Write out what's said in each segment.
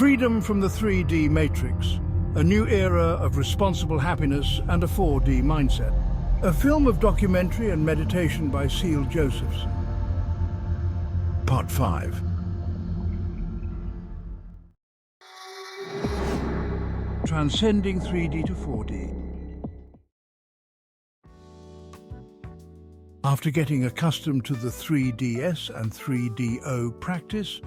Freedom from the 3D matrix, a new era of responsible happiness and a 4D mindset. A film of documentary and meditation by Seal Josephson. Part 5. Transcending 3D to 4D. After getting accustomed to the 3DS and 3DO practice,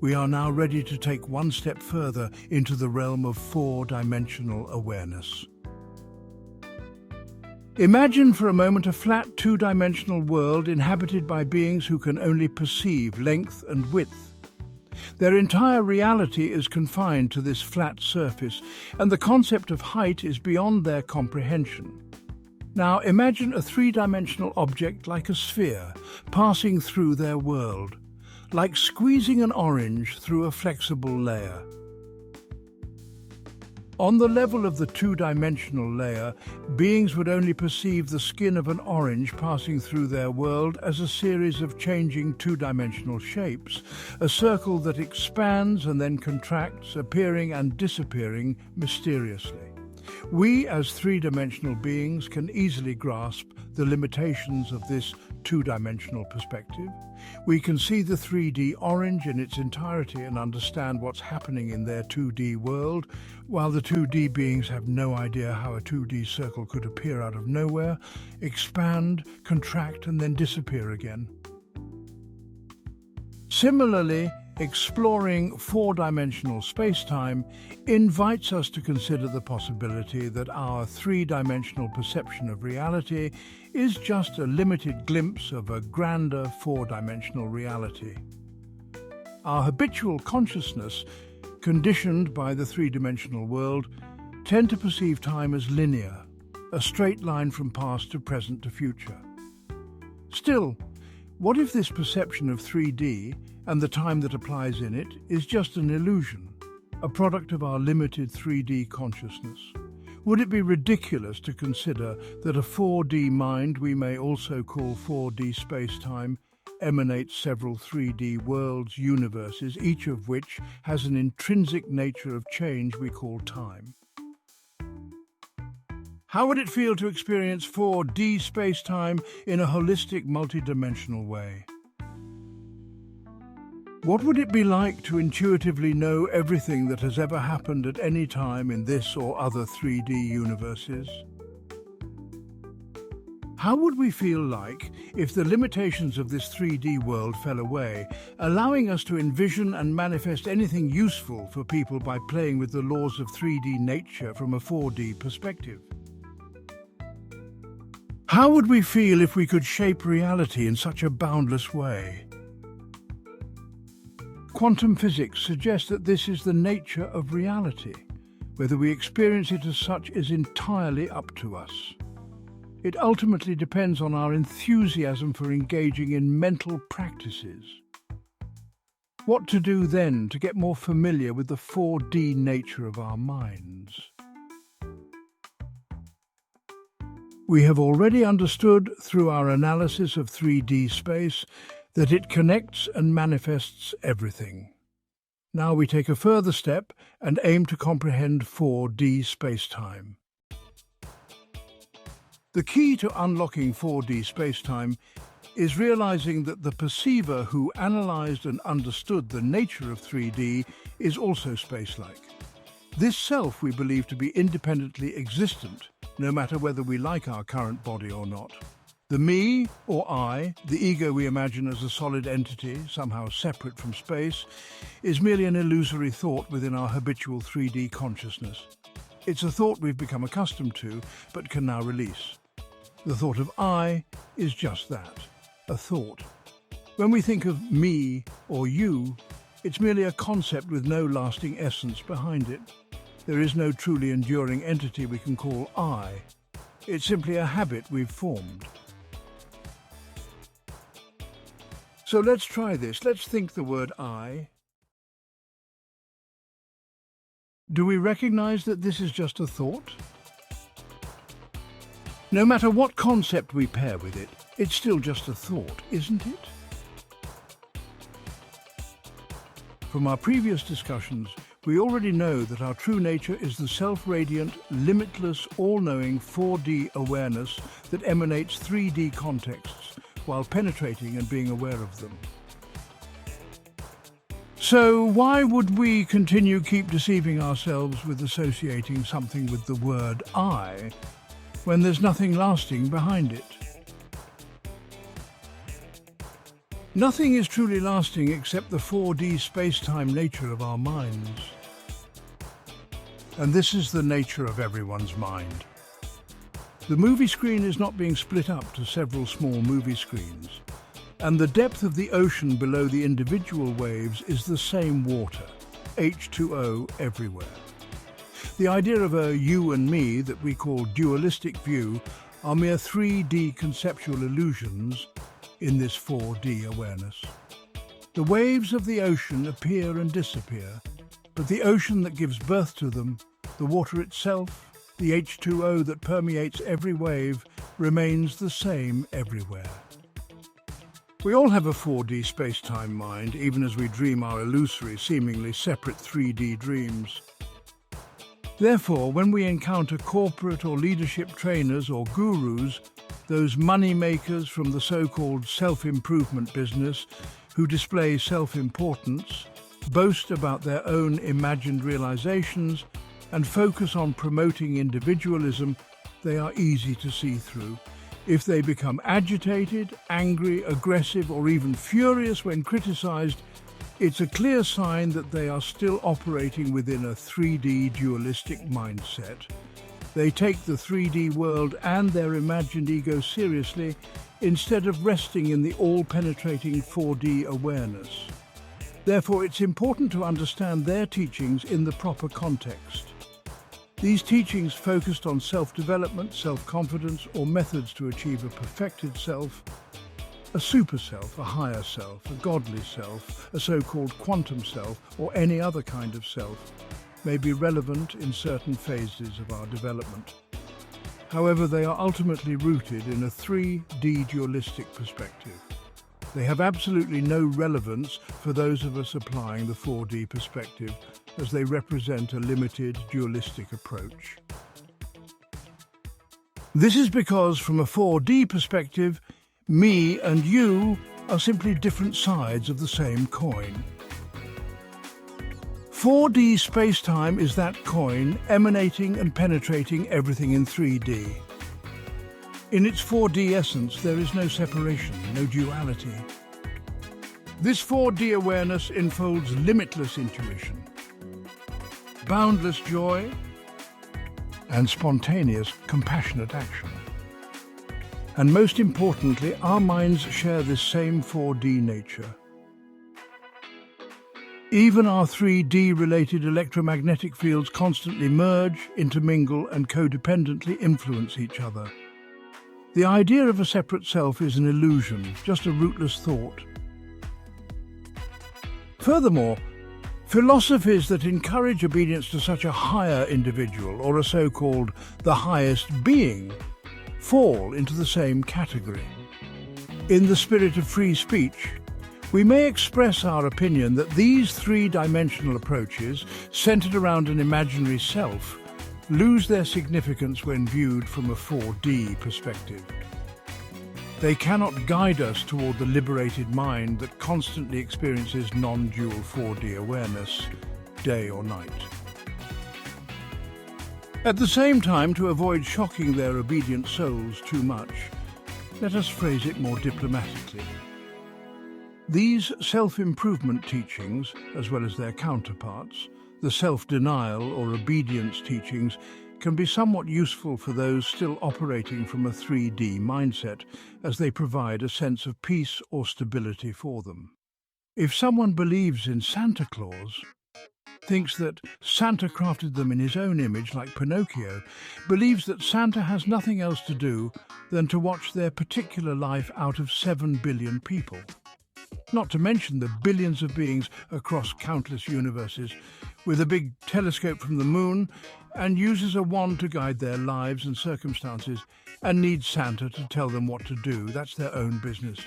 we are now ready to take one step further into the realm of four-dimensional awareness. Imagine for a moment a flat two-dimensional world inhabited by beings who can only perceive length and width. Their entire reality is confined to this flat surface, and the concept of height is beyond their comprehension. Now imagine a three-dimensional object like a sphere passing through their world, like squeezing an orange through a flexible layer. On the level of the two-dimensional layer, beings would only perceive the skin of an orange passing through their world as a series of changing two-dimensional shapes, a circle that expands and then contracts, appearing and disappearing mysteriously. We, as three-dimensional beings, can easily grasp the limitations of this two-dimensional perspective. We can see the 3D orange in its entirety and understand what's happening in their 2D world, while the 2D beings have no idea how a 2D circle could appear out of nowhere, expand, contract, and then disappear again. Similarly, exploring four-dimensional space-time invites us to consider the possibility that our three-dimensional perception of reality is just a limited glimpse of a grander four-dimensional reality. Our habitual consciousness, conditioned by the three-dimensional world, tend to perceive time as linear, a straight line from past to present to future. Still, what if this perception of 3D and the time that applies in it is just an illusion, a product of our limited 3D consciousness? Would it be ridiculous to consider that a 4D mind we may also call 4D space-time emanates several 3D worlds, universes, each of which has an intrinsic nature of change we call time? How would it feel to experience 4D space-time in a holistic, multidimensional way? What would it be like to intuitively know everything that has ever happened at any time in this or other 3D universes? How would we feel like if the limitations of this 3D world fell away, allowing us to envision and manifest anything useful for people by playing with the laws of 3D nature from a 4D perspective? How would we feel if we could shape reality in such a boundless way? Quantum physics suggests that this is the nature of reality. Whether we experience it as such is entirely up to us. It ultimately depends on our enthusiasm for engaging in mental practices. What to do then to get more familiar with the 4D nature of our minds? We have already understood through our analysis of 3D space that it connects and manifests everything. Now we take a further step and aim to comprehend 4D space-time. The key to unlocking 4D space-time is realizing that the perceiver who analyzed and understood the nature of 3D is also space-like. This self we believe to be independently existent, no matter whether we like our current body or not. The me, or I, the ego we imagine as a solid entity, somehow separate from space, is merely an illusory thought within our habitual 3D consciousness. It's a thought we've become accustomed to, but can now release. The thought of I is just that, a thought. When we think of me or you, it's merely a concept with no lasting essence behind it. There is no truly enduring entity we can call I. It's simply a habit we've formed. So let's try this. Let's think the word I. Do we recognize that this is just a thought? No matter what concept we pair with it, it's still just a thought, isn't it? From our previous discussions, we already know that our true nature is the self-radiant, limitless, all-knowing 4D awareness that emanates 3D contexts while penetrating and being aware of them. So why would we keep deceiving ourselves with associating something with the word I when there's nothing lasting behind it? Nothing is truly lasting except the 4D space-time nature of our minds. And this is the nature of everyone's mind. The movie screen is not being split up to several small movie screens, and the depth of the ocean below the individual waves is the same water, H2O everywhere. The idea of a you and me that we call dualistic view are mere 3D conceptual illusions in this 4D awareness. The waves of the ocean appear and disappear, but the ocean that gives birth to them, the water itself, the H2O that permeates every wave, remains the same everywhere. We all have a 4D space-time mind, even as we dream our illusory, seemingly separate 3D dreams. Therefore, when we encounter corporate or leadership trainers or gurus, those money makers from the so-called self-improvement business who display self-importance, boast about their own imagined realizations, and focus on promoting individualism, they are easy to see through. If they become agitated, angry, aggressive, or even furious when criticized, it's a clear sign that they are still operating within a 3D dualistic mindset. They take the 3D world and their imagined ego seriously instead of resting in the all-penetrating 4D awareness. Therefore, it's important to understand their teachings in the proper context. These teachings focused on self-development, self-confidence, or methods to achieve a perfected self, a super self, a higher self, a godly self, a so-called quantum self, or any other kind of self, may be relevant in certain phases of our development. However, they are ultimately rooted in a 3D dualistic perspective. They have absolutely no relevance for those of us applying the 4D perspective, as they represent a limited dualistic approach. This is because, from a 4D perspective, me and you are simply different sides of the same coin. 4D space-time is that coin emanating and penetrating everything in 3D. In its 4D essence, there is no separation, no duality. This 4D awareness enfolds limitless intuition, boundless joy, and spontaneous, compassionate action. And most importantly, our minds share this same 4D nature. Even our 3D-related electromagnetic fields constantly merge, intermingle, and codependently influence each other. The idea of a separate self is an illusion, just a rootless thought. Furthermore, philosophies that encourage obedience to such a higher individual, or a so-called the highest being, fall into the same category. In the spirit of free speech, we may express our opinion that these three-dimensional approaches, centered around an imaginary self, lose their significance when viewed from a 4D perspective. They cannot guide us toward the liberated mind that constantly experiences non-dual 4D awareness, day or night. At the same time, to avoid shocking their obedient souls too much, let us phrase it more diplomatically. These self-improvement teachings, as well as their counterparts, the self-denial or obedience teachings, can be somewhat useful for those still operating from a 3D mindset, as they provide a sense of peace or stability for them. If someone believes in Santa Claus, thinks that Santa crafted them in his own image like Pinocchio, believes that Santa has nothing else to do than to watch their particular life out of 7 billion people. Not to mention the billions of beings across countless universes, with a big telescope from the moon, and uses a wand to guide their lives and circumstances, and needs Santa to tell them what to do. That's their own business.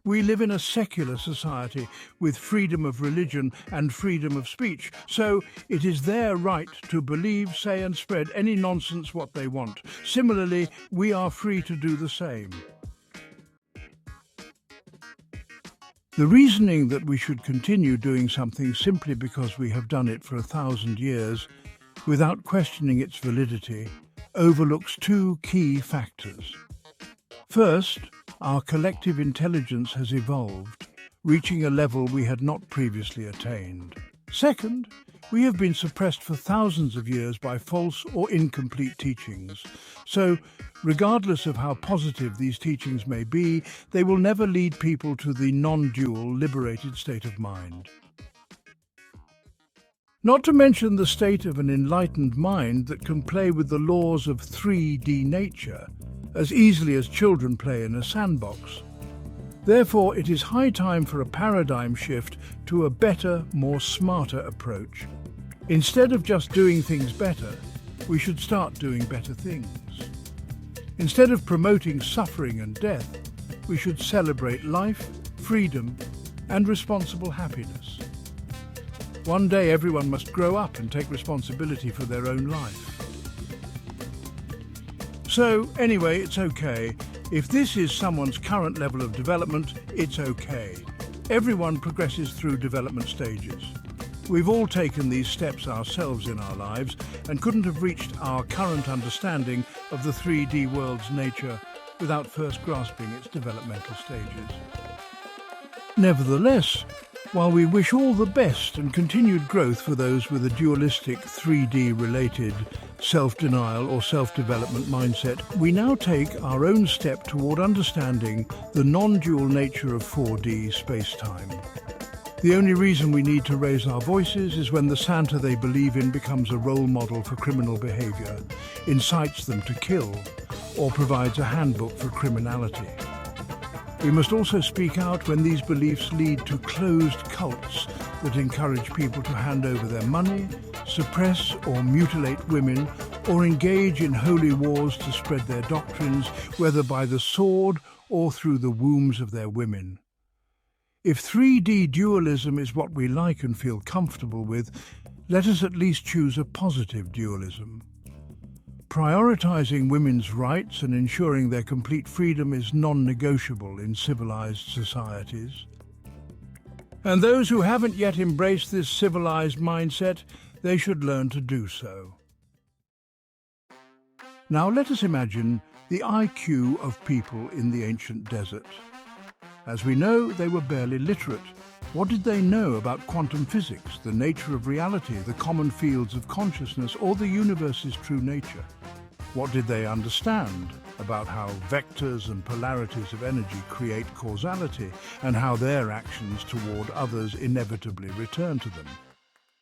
We live in a secular society with freedom of religion and freedom of speech, so it is their right to believe, say and spread any nonsense what they want. Similarly, we are free to do the same. The reasoning that we should continue doing something simply because we have done it for 1,000 years, without questioning its validity, overlooks two key factors. First, our collective intelligence has evolved, reaching a level we had not previously attained. Second, we have been suppressed for thousands of years by false or incomplete teachings. So, regardless of how positive these teachings may be, they will never lead people to the non-dual, liberated state of mind. Not to mention the state of an enlightened mind that can play with the laws of 3D nature as easily as children play in a sandbox. Therefore, it is high time for a paradigm shift to a better, more smarter approach. Instead of just doing things better, we should start doing better things. Instead of promoting suffering and death, we should celebrate life, freedom, and responsible happiness. One day everyone must grow up and take responsibility for their own life. So, anyway, it's okay. If this is someone's current level of development, it's okay. Everyone progresses through development stages. We've all taken these steps ourselves in our lives and couldn't have reached our current understanding of the 3D world's nature without first grasping its developmental stages. Nevertheless, while we wish all the best and continued growth for those with a dualistic 3D-related self-denial or self-development mindset, we now take our own step toward understanding the non-dual nature of 4D space-time. The only reason we need to raise our voices is when the Santa they believe in becomes a role model for criminal behavior, incites them to kill, or provides a handbook for criminality. We must also speak out when these beliefs lead to closed cults that encourage people to hand over their money, suppress or mutilate women, or engage in holy wars to spread their doctrines, whether by the sword or through the wombs of their women. If 3D dualism is what we like and feel comfortable with, let us at least choose a positive dualism. Prioritizing women's rights and ensuring their complete freedom is non-negotiable in civilized societies. And those who haven't yet embraced this civilized mindset, they should learn to do so. Now let us imagine the IQ of people in the ancient desert. As we know, they were barely literate. What did they know about quantum physics, the nature of reality, the common fields of consciousness, or the universe's true nature? What did they understand about how vectors and polarities of energy create causality and how their actions toward others inevitably return to them?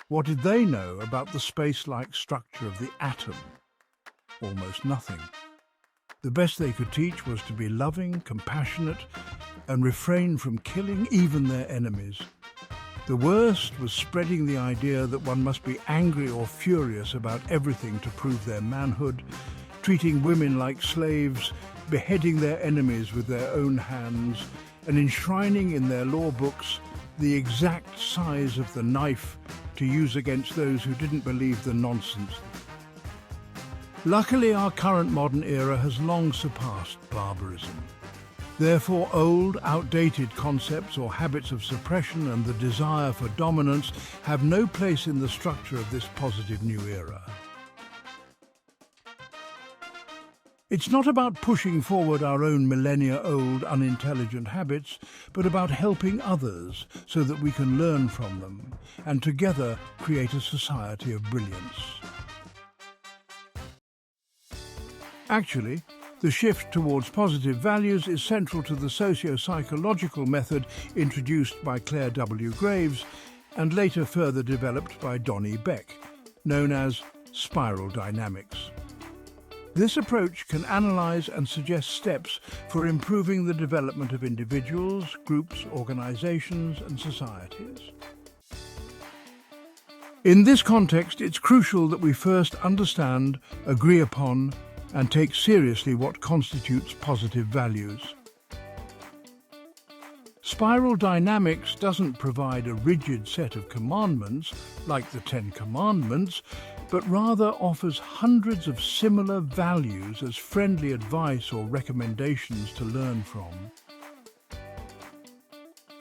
What did they know about the space-like structure of the atom? Almost nothing. The best they could teach was to be loving, compassionate, and refrain from killing even their enemies. The worst was spreading the idea that one must be angry or furious about everything to prove their manhood, treating women like slaves, beheading their enemies with their own hands, and enshrining in their law books the exact size of the knife to use against those who didn't believe the nonsense. Luckily, our current modern era has long surpassed barbarism. Therefore, old, outdated concepts or habits of suppression and the desire for dominance have no place in the structure of this positive new era. It's not about pushing forward our own millennia-old unintelligent habits, but about helping others so that we can learn from them and together create a society of brilliance. Actually, the shift towards positive values is central to the socio-psychological method introduced by Claire W. Graves and later further developed by Donnie Beck, known as spiral dynamics. This approach can analyze and suggest steps for improving the development of individuals, groups, organizations, and societies. In this context, it's crucial that we first understand, agree upon, and take seriously what constitutes positive values. Spiral dynamics doesn't provide a rigid set of commandments, like the Ten Commandments, but rather offers hundreds of similar values as friendly advice or recommendations to learn from.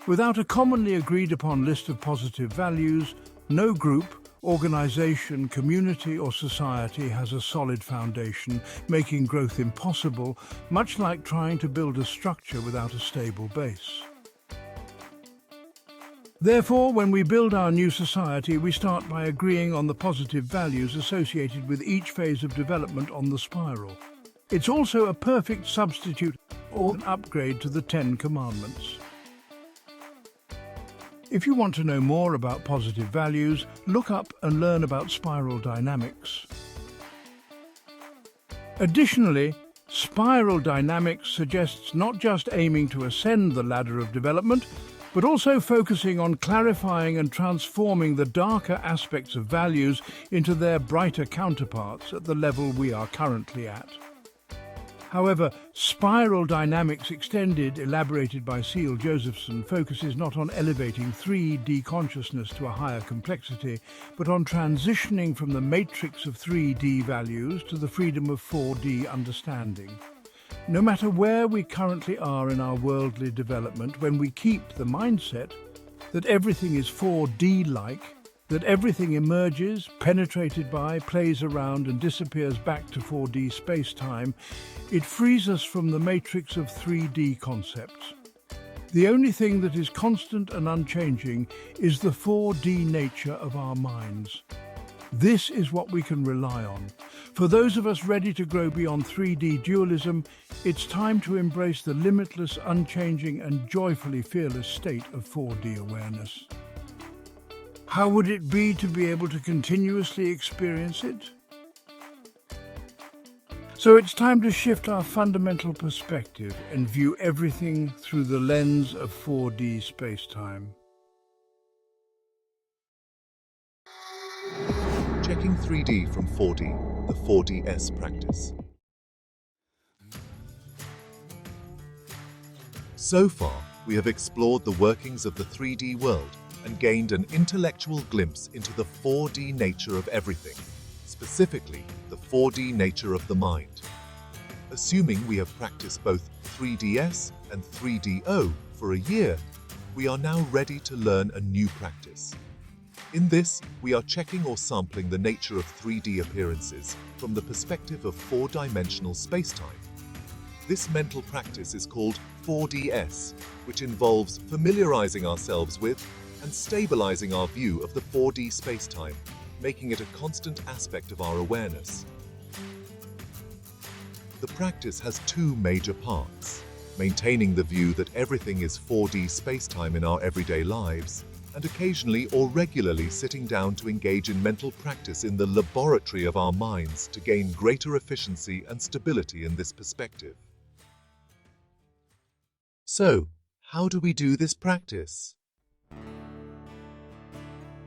Without a commonly agreed upon list of positive values, no group, organization, community or society has a solid foundation, making growth impossible, much like trying to build a structure without a stable base. Therefore, when we build our new society, we start by agreeing on the positive values associated with each phase of development on the spiral. It's also a perfect substitute or an upgrade to the Ten Commandments. If you want to know more about positive values, look up and learn about spiral dynamics. Additionally, spiral dynamics suggests not just aiming to ascend the ladder of development, but also focusing on clarifying and transforming the darker aspects of values into their brighter counterparts at the level we are currently at. However, spiral dynamics extended, elaborated by C.L. Josephson, focuses not on elevating 3D consciousness to a higher complexity, but on transitioning from the matrix of 3D values to the freedom of 4D understanding. No matter where we currently are in our worldly development, when we keep the mindset that everything is 4D-like, that everything emerges, penetrated by, plays around and disappears back to 4D space-time, it frees us from the matrix of 3D concepts. The only thing that is constant and unchanging is the 4D nature of our minds. This is what we can rely on. For those of us ready to grow beyond 3D dualism, it's time to embrace the limitless, unchanging and joyfully fearless state of 4D awareness. How would it be to be able to continuously experience it? So it's time to shift our fundamental perspective and view everything through the lens of 4D space-time. Checking 3D from 4D, the 4DS practice. So far, we have explored the workings of the 3D world and gained an intellectual glimpse into the 4D nature of everything, specifically the 4D nature of the mind. Assuming we have practiced both 3DS and 3DO for a year, we are now ready to learn a new practice. In this, we are checking or sampling the nature of 3D appearances from the perspective of four-dimensional spacetime. This mental practice is called 4DS, which involves familiarizing ourselves with and stabilizing our view of the 4D spacetime, making it a constant aspect of our awareness. The practice has two major parts: maintaining the view that everything is 4D spacetime in our everyday lives, and occasionally or regularly sitting down to engage in mental practice in the laboratory of our minds to gain greater efficiency and stability in this perspective. So, how do we do this practice?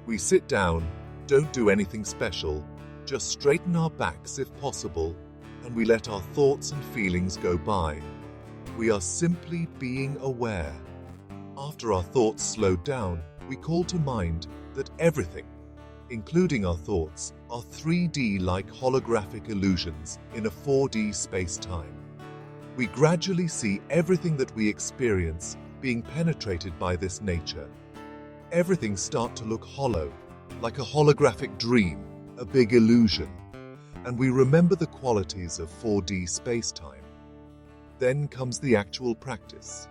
We sit down, don't do anything special, just straighten our backs if possible, and we let our thoughts and feelings go by. We are simply being aware. After our thoughts slow down, we call to mind that everything, including our thoughts, are 3D-like holographic illusions in a 4D space-time. We gradually see everything that we experience being penetrated by this nature. Everything starts to look hollow, like a holographic dream, a big illusion, and we remember the qualities of 4D space-time. Then comes the actual practice.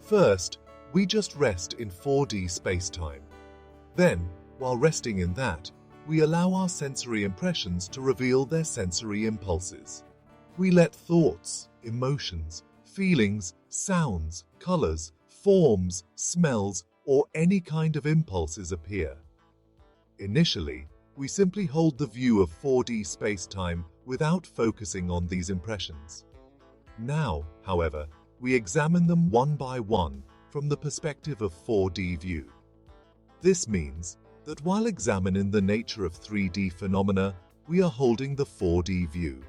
First, we just rest in 4D space-time. Then, while resting in that, we allow our sensory impressions to reveal their sensory impulses. We let thoughts, emotions, feelings, sounds, colors, forms, smells, or any kind of impulses appear. Initially, we simply hold the view of 4D space-time without focusing on these impressions. Now, however, we examine them one by one from the perspective of 4D view. This means that while examining the nature of 3D phenomena, we are holding the 4D view.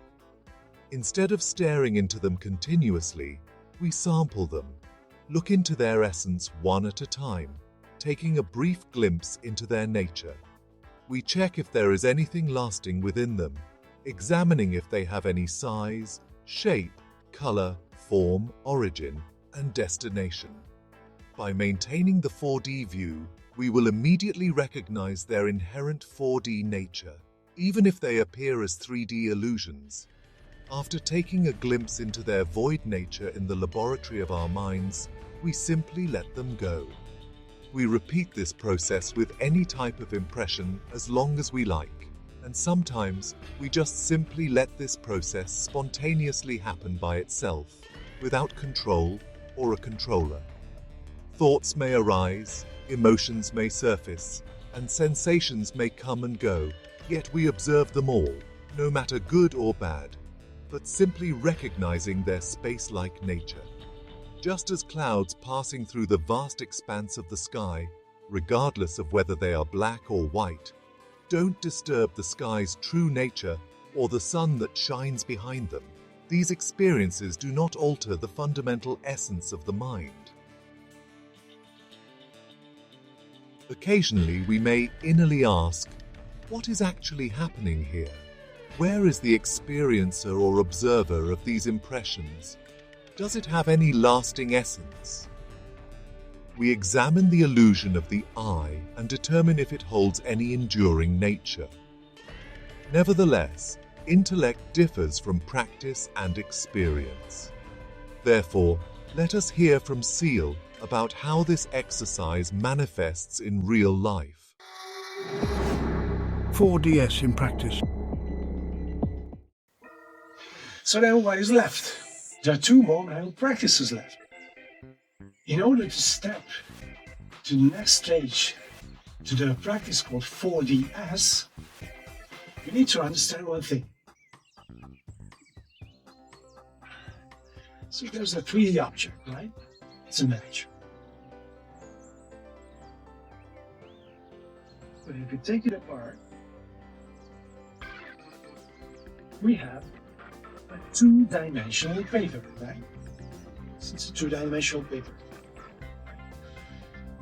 Instead of staring into them continuously, we sample them, Look into their essence one at a time, taking a brief glimpse into their nature. We check if there is anything lasting within them, examining if they have any size, shape, color, form, origin, and destination. By maintaining the 4D view, we will immediately recognize their inherent 4D nature, even if they appear as 3D illusions. After taking a glimpse into their void nature in the laboratory of our minds, we simply let them go. We repeat this process with any type of impression as long as we like, and sometimes we just simply let this process spontaneously happen by itself, without control or a controller. Thoughts may arise, emotions may surface, and sensations may come and go, yet we observe them all, no matter good or bad, but simply recognizing their space-like nature. Just as clouds passing through the vast expanse of the sky, regardless of whether they are black or white, don't disturb the sky's true nature or the sun that shines behind them. These experiences do not alter the fundamental essence of the mind. Occasionally, we may innerly ask, what is actually happening here? Where is the experiencer or observer of these impressions? Does it have any lasting essence? We examine the illusion of the I and determine if it holds any enduring nature. Nevertheless, intellect differs from practice and experience. Therefore, let us hear from Seal about how this exercise manifests in real life. 4DS in practice. So then what is left? There are 2 more mental practices left. In order to step to the next stage, to the practice called 4DS, you need to understand one thing. So there's a 3D object, right? It's an image. But if you take it apart, we have a 2-dimensional paper, right? It's a 2-dimensional paper.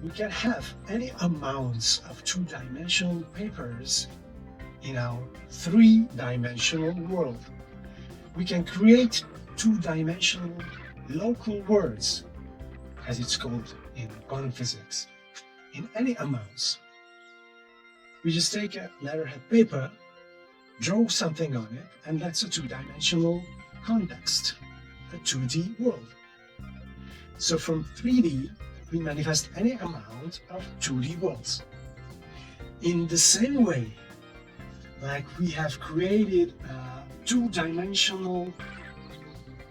We can have any amounts of 2-dimensional papers in our 3-dimensional world. We can create 2-dimensional local words, as it's called in quantum physics, in any amounts. We just take a letterhead paper, draw something on it, and that's a 2-dimensional context, a 2D world. So from 3D, we manifest any amount of 2D worlds. In the same way, like we have created a 2-dimensional,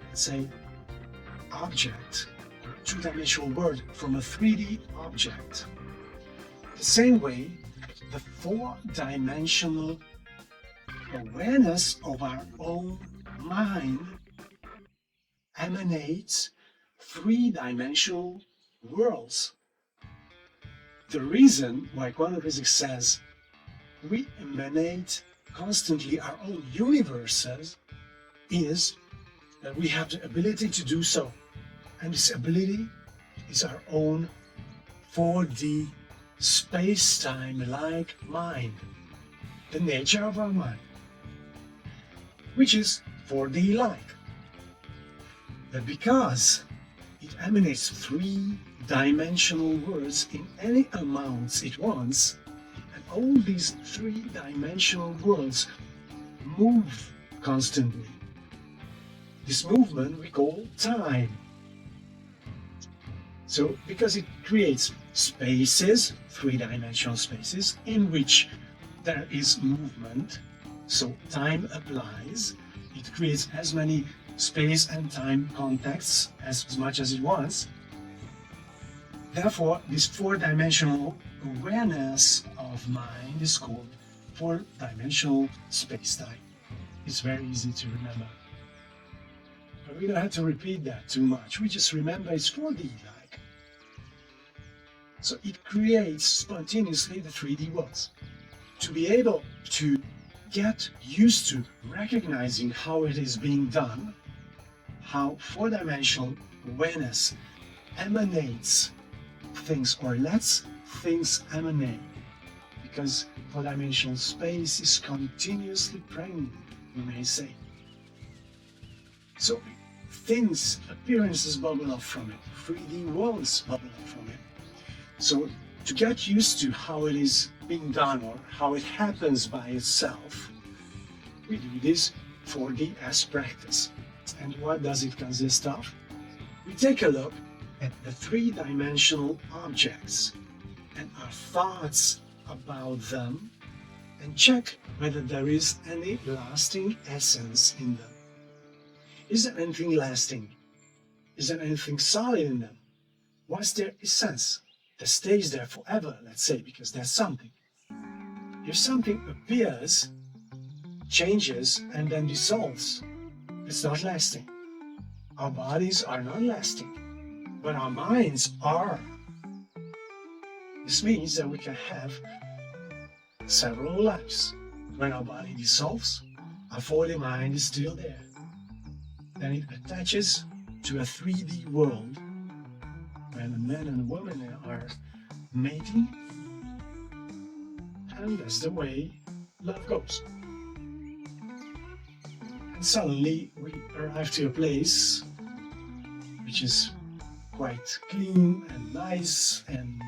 let's say, object, or 2-dimensional word from a 3D object. The same way, the 4-dimensional awareness of our own mind emanates 3-dimensional worlds. The reason why quantum physics says we emanate constantly our own universes is that we have the ability to do so. And this ability is our own 4D space-time-like mind, the nature of our mind, which is 4D-like. But because it emanates 3-dimensional words in any amounts it wants, and all these 3-dimensional worlds move constantly. This movement we call time. So, because it creates spaces, 3-dimensional spaces, in which there is movement, so time applies, it creates as many space and time contexts as much as it wants. Therefore, this 4-dimensional awareness of mind is called 4-dimensional space-time. It's very easy to remember. But we don't have to repeat that too much. We just remember it's 4D-like. So it creates spontaneously the 3D worlds. To be able to get used to recognizing how it is being done, how 4-dimensional awareness emanates things, or lets things emanate, because four-dimensional space is continuously pregnant, we may say. So things, appearances bubble up from it, 3D worlds bubble up from it. So to get used to how it is being done, or how it happens by itself, we do this 4DS practice. And what does it consist of? We take a look at the three-dimensional objects and our thoughts about them, and check whether there is any lasting essence in them. Is there anything lasting? Is there anything solid in them? What's their essence that stays there forever, let's say, because there's something. If something appears, changes, and then dissolves, it's not lasting. Our bodies are not lasting, but our minds are. This means that we can have several lives. When our body dissolves, our 4D mind is still there. Then it attaches to a 3D world when a man and a woman are mating, and that's the way love goes. And suddenly we arrive to a place which is quite clean and nice, and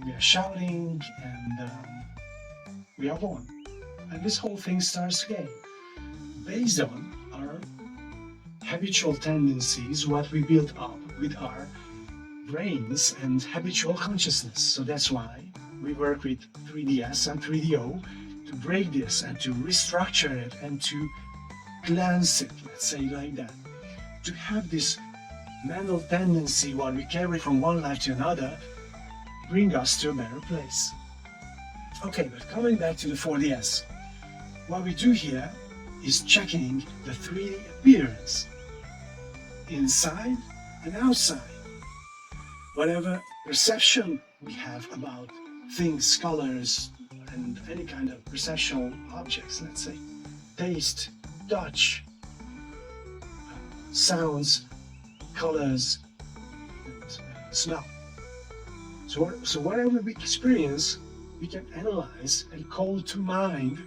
we are shouting, and we are born. And this whole thing starts again, based on our habitual tendencies, what we build up with our brains and habitual consciousness. So that's why we work with 3DS and 3DO to break this and to restructure it and to cleanse it, let's say like that. To have this mental tendency, what we carry from one life to another, bring us to a better place. Okay, but coming back to the 4DS, what we do here is checking the 3D appearance, inside and outside. Whatever perception we have about things, colors, and any kind of perceptual objects, let's say, taste, touch, sounds, colors, and smell. So whatever we experience, we can analyze and call to mind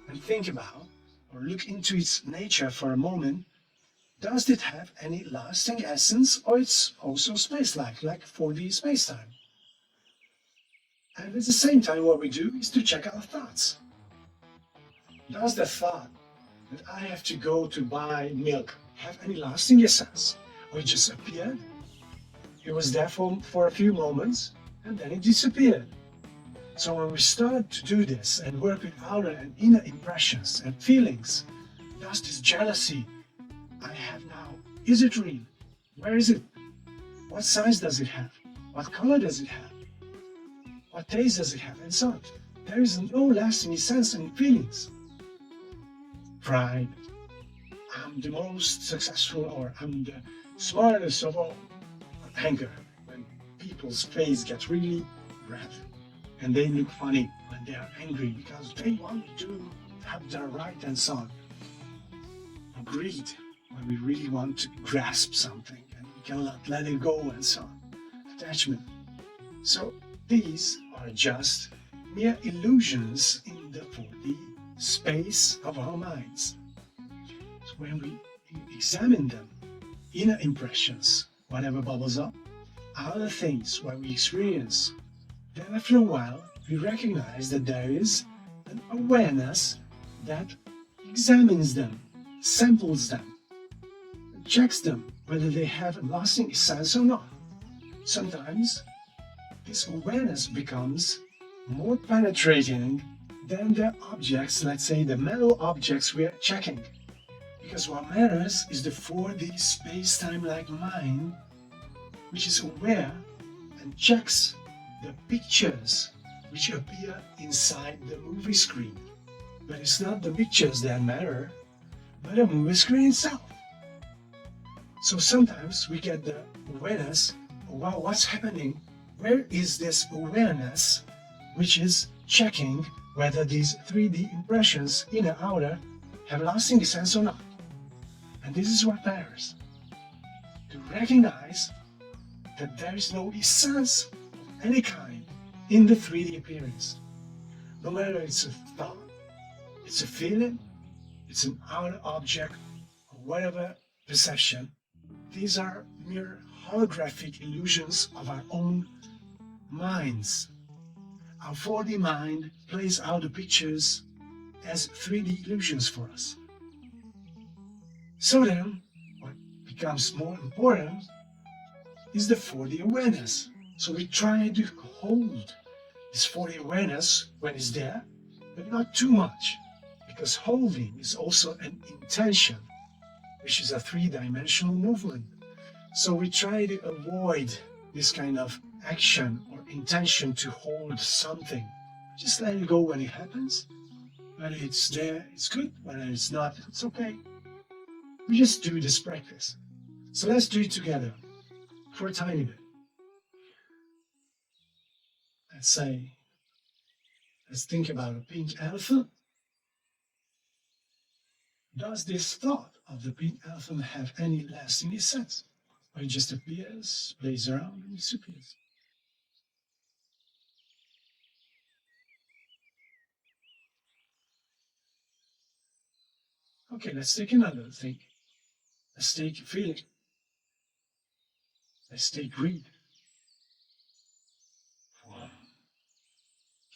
and think about, or look into its nature for a moment. Does it have any lasting essence, or it's also space-like, like 4D space-time? And at the same time, what we do is to check our thoughts. Does the thought that I have to go to buy milk have any lasting essence, or it just appeared? It was there for a few moments, and then it disappeared. So when we start to do this and work with outer and inner impressions and feelings, does this jealousy I have now, is it real? Where is it? What size does it have? What color does it have? What taste does it have? And so on. There is no lasting sense in feelings. Pride. I'm the most successful, or I'm the smartest of all. Anger. When people's face gets really red and they look funny when they are angry because they want to have their right and so on. Greed. When we really want to grasp something and we cannot let it go and so on. Attachment. So these are just mere illusions in the 4D space of our minds. So when we examine them, inner impressions, whatever bubbles up, other things what we experience, then after a while we recognize that there is an awareness that examines them, samples them, checks them whether they have a lasting essence or not. Sometimes this awareness becomes more penetrating than the objects, let's say the mental objects we are checking. Because what matters is the 4D space-time-like mind, which is aware and checks the pictures which appear inside the movie screen. But it's not the pictures that matter, but the movie screen itself. So sometimes we get the awareness, wow, what's happening? Where is this awareness which is checking whether these 3D impressions, inner, outer, have lasting essence or not? And this is what matters. To recognize that there is no essence of any kind in the 3D appearance. No matter it's a thought, it's a feeling, it's an outer object, or whatever perception, these are mere holographic illusions of our own minds. Our 4D mind plays out the pictures as 3D illusions for us. So then, what becomes more important is the 4D awareness. So we try to hold this 4D awareness when it's there, but not too much, because holding is also an intention, which is a 3-dimensional movement. So we try to avoid this kind of action or intention to hold something. Just let it go when it happens. Whether it's there, it's good. Whether it's not, it's okay. We just do this practice. So let's do it together for a tiny bit. Let's think about a pink elephant. Does this thought of the pink elephant have any lasting essence? Or it just appears, plays around, and disappears? Okay, let's take another thing. Let's take feeling. Let's take greed.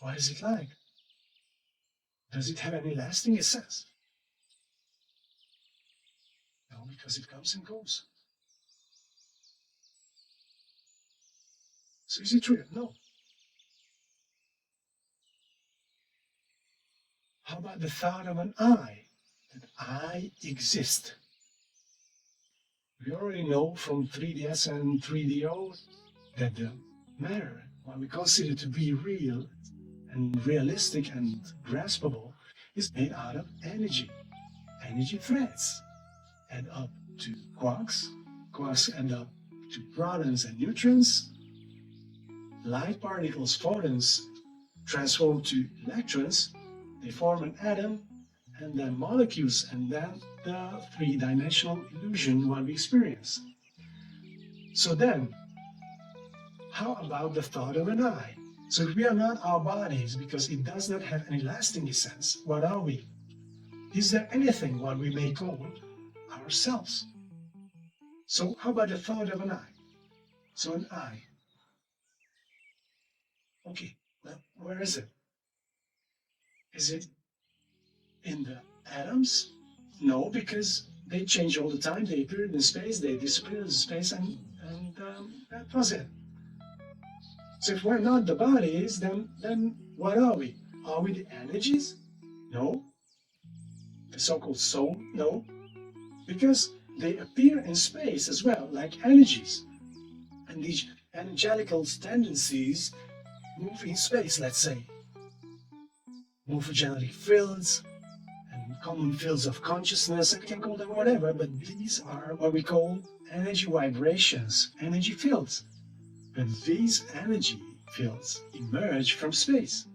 What is it like? Does it have any lasting essence? No, because it comes and goes. So is it real? No. How about the thought of an I? That I exist. We already know from 3DS and 3DO that the matter, what we consider to be real and realistic and graspable, is made out of energy. Energy threads add up to quarks. Quarks add up to protons and neutrons. Light particles, photons, transform to electrons. They form an atom, and then molecules, and then the 3-dimensional illusion what we experience. So then, how about the thought of an I? So if we are not our bodies, because it does not have any lasting essence, what are we? Is there anything what we may call ourselves? So how about the thought of an I? So an I. Okay, well, where is it? Is it in the atoms? No, because they change all the time. They appear in space, they disappear in space, and that was it. So if we're not the bodies, then what are we? Are we the energies? No. The so-called soul? No. Because they appear in space as well, like energies. And these energetical tendencies move in space, let's say. Morphogenetic fields and common fields of consciousness, and you can call them whatever, but these are what we call energy vibrations, energy fields. But these energy fields emerge from space.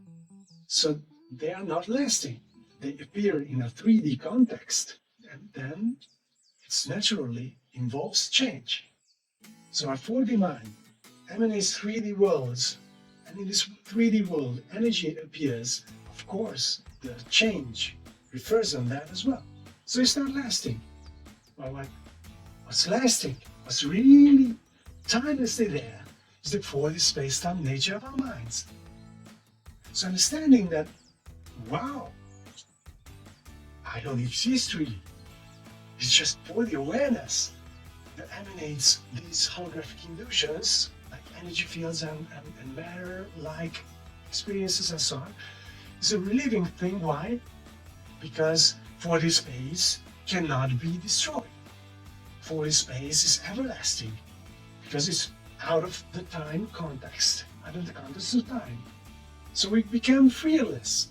So they are not lasting. They appear in a 3D context, and then it naturally involves change. So our 4D mind emanates 3D worlds, and in this 3D world, energy appears. Of course, the change refers on that as well. So it's not lasting. Well, what's lasting, what's really timelessly there, is the 4D space-time nature of our minds. So understanding that, wow, I don't exist really. It's just 4D awareness that emanates these holographic illusions, like energy fields and matter-like experiences and so on. It's a reliving thing. Why? Because 4D space cannot be destroyed. 4D space is everlasting because it's out of the time context, out of the context of time. So we become fearless.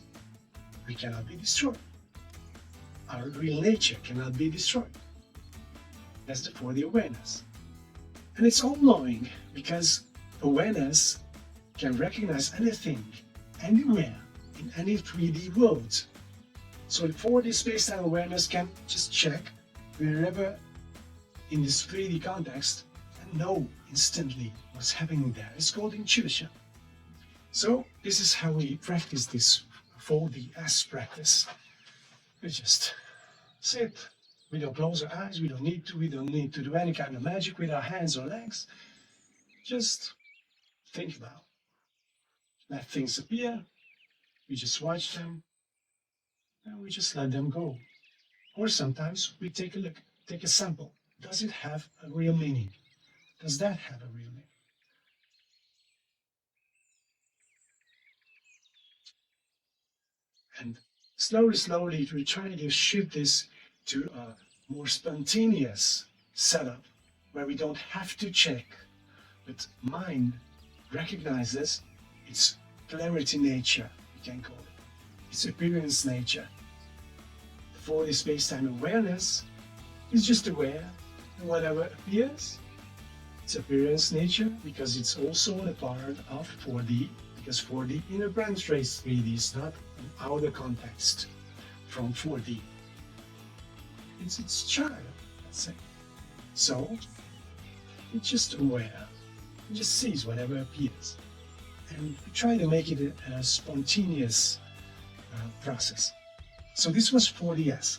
We cannot be destroyed. Our real nature cannot be destroyed. That's the 4D awareness. And it's all-knowing because awareness can recognize anything, anywhere, in any 3D world. So the 4D space-time awareness can just check wherever in this 3D context and know instantly what's happening there. It's called intuition. So this is how we practice this 4DS practice. We just sit. We don't close our eyes. We don't need to. We don't need to do any kind of magic with our hands or legs. Just think about. Let things appear. We just watch them. And we just let them go. Or sometimes we take a look, take a sample. Does it have a real meaning? Does that have a real meaning? And slowly, we try to shift this to a more spontaneous setup where we don't have to check, but mind recognizes its clarity nature, we can call it, its appearance nature. For the space-time awareness is just aware of whatever appears, its appearance nature, because it's also a part of 4D, because 4D interpenetrates 3D, is not an outer context from 4D. It's its child, let's say. So, it's just aware, it just sees whatever appears. And we try to make it a spontaneous process. So this was 4DS.